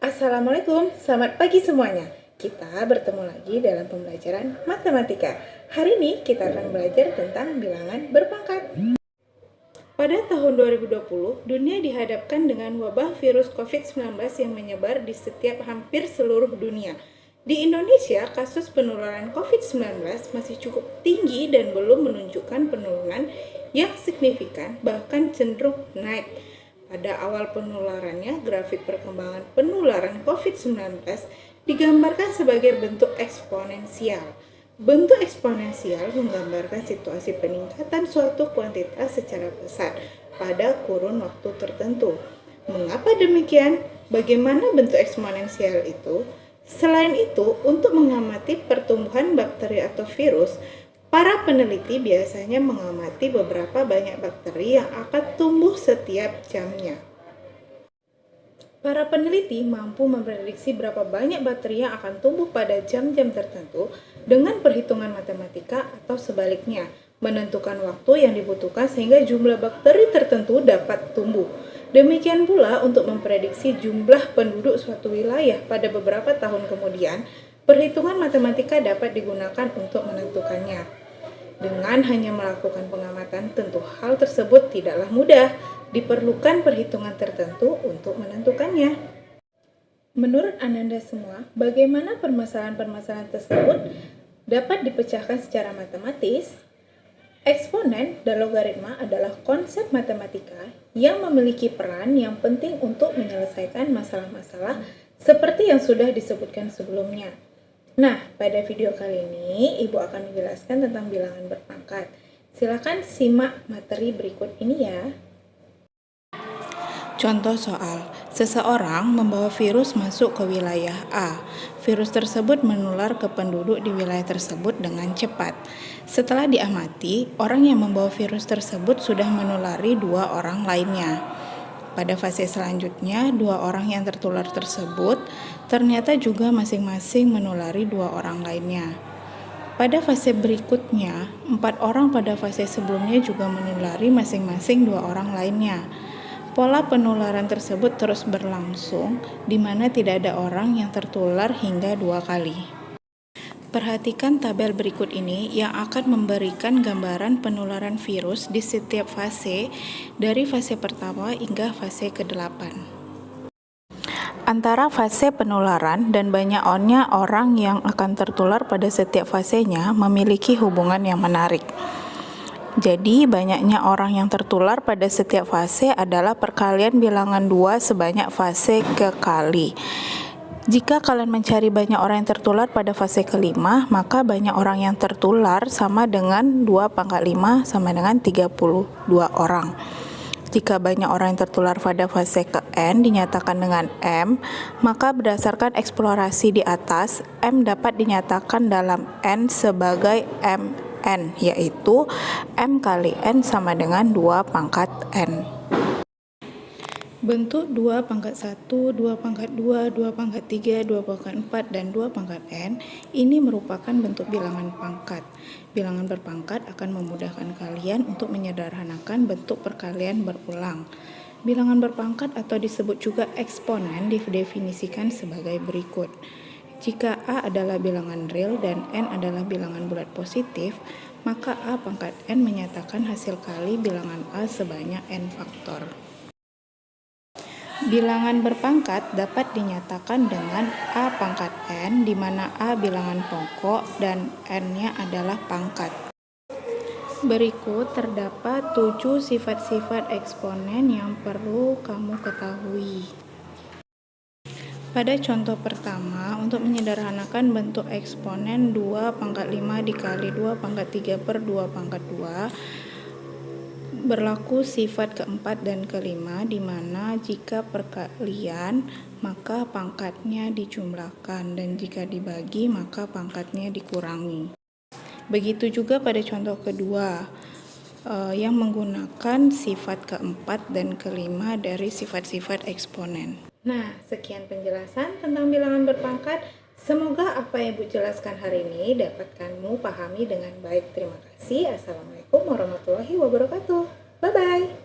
Assalamualaikum, selamat pagi semuanya. Kita bertemu lagi dalam pembelajaran matematika. Hari ini kita akan belajar tentang bilangan berpangkat. Pada tahun 2020, dunia dihadapkan dengan wabah virus COVID-19 yang menyebar di hampir seluruh dunia. Di Indonesia, kasus penularan COVID-19 masih cukup tinggi dan belum menunjukkan penurunan yang signifikan, bahkan cenderung naik. Pada awal penularannya, grafik perkembangan penularan COVID-19 digambarkan sebagai bentuk eksponensial. Bentuk eksponensial menggambarkan situasi peningkatan suatu kuantitas secara besar pada kurun waktu tertentu. Mengapa demikian? Bagaimana bentuk eksponensial itu? Selain itu, untuk mengamati pertumbuhan bakteri atau virus, para peneliti biasanya mengamati beberapa banyak bakteri yang akan tumbuh setiap jamnya. Para peneliti mampu memprediksi berapa banyak bakteri yang akan tumbuh pada jam-jam tertentu dengan perhitungan matematika atau sebaliknya, menentukan waktu yang dibutuhkan sehingga jumlah bakteri tertentu dapat tumbuh. Demikian pula untuk memprediksi jumlah penduduk suatu wilayah pada beberapa tahun kemudian, perhitungan matematika dapat digunakan untuk menentukannya. Dengan hanya melakukan pengamatan, tentu hal tersebut tidaklah mudah. Diperlukan perhitungan tertentu untuk menentukannya. Menurut Ananda semua, bagaimana permasalahan-permasalahan tersebut dapat dipecahkan secara matematis? Eksponen dan logaritma adalah konsep matematika yang memiliki peran yang penting untuk menyelesaikan masalah-masalah seperti yang sudah disebutkan sebelumnya. Nah, pada video kali ini, Ibu akan menjelaskan tentang bilangan berpangkat. Silakan simak materi berikut ini ya. Contoh soal, seseorang membawa virus masuk ke wilayah A. Virus tersebut menular ke penduduk di wilayah tersebut dengan cepat. Setelah diamati, orang yang membawa virus tersebut sudah menulari 2 orang lainnya. Pada fase selanjutnya, 2 orang yang tertular tersebut ternyata juga masing-masing menulari 2 orang lainnya. Pada fase berikutnya, 4 orang pada fase sebelumnya juga menulari masing-masing 2 orang lainnya. Pola penularan tersebut terus berlangsung, di mana tidak ada orang yang tertular hingga 2 kali. Perhatikan tabel berikut ini yang akan memberikan gambaran penularan virus di setiap fase, dari fase pertama hingga fase ke-8. Antara fase penularan dan banyaknya orang yang akan tertular pada setiap fasenya memiliki hubungan yang menarik. Jadi, banyaknya orang yang tertular pada setiap fase adalah perkalian bilangan 2 sebanyak fase kekali. Jika kalian mencari banyak orang yang tertular pada fase kelima, maka banyak orang yang tertular sama dengan 2/5 sama dengan 32 orang. Jika banyak orang yang tertular pada fase ke-n dinyatakan dengan M, maka berdasarkan eksplorasi di atas, M dapat dinyatakan dalam N sebagai Mn, yaitu M kali N sama dengan 2/n. Bentuk 2/1, 2/2, 2/3, 2/4, dan 2/n ini merupakan bentuk bilangan pangkat. Bilangan berpangkat akan memudahkan kalian untuk menyederhanakan bentuk perkalian berulang. Bilangan berpangkat atau disebut juga eksponen didefinisikan sebagai berikut. Jika A adalah bilangan real dan N adalah bilangan bulat positif, maka A pangkat N menyatakan hasil kali bilangan A sebanyak N faktor. Bilangan berpangkat dapat dinyatakan dengan A pangkat N, di mana A bilangan pokok dan N-nya adalah pangkat. Berikut terdapat 7 sifat-sifat eksponen yang perlu kamu ketahui. Pada contoh pertama, untuk menyederhanakan bentuk eksponen 2/5 dikali 2/3/2/2, berlaku sifat keempat dan kelima, di mana jika perkalian maka pangkatnya dijumlahkan dan jika dibagi maka pangkatnya dikurangi. Begitu juga pada contoh kedua yang menggunakan sifat keempat dan kelima dari sifat-sifat eksponen. Nah, sekian penjelasan tentang bilangan berpangkat. Semoga apa yang Ibu jelaskan hari ini dapat kamu pahami dengan baik. Terima kasih. Assalamualaikum warahmatullahi wabarakatuh. Bye-bye.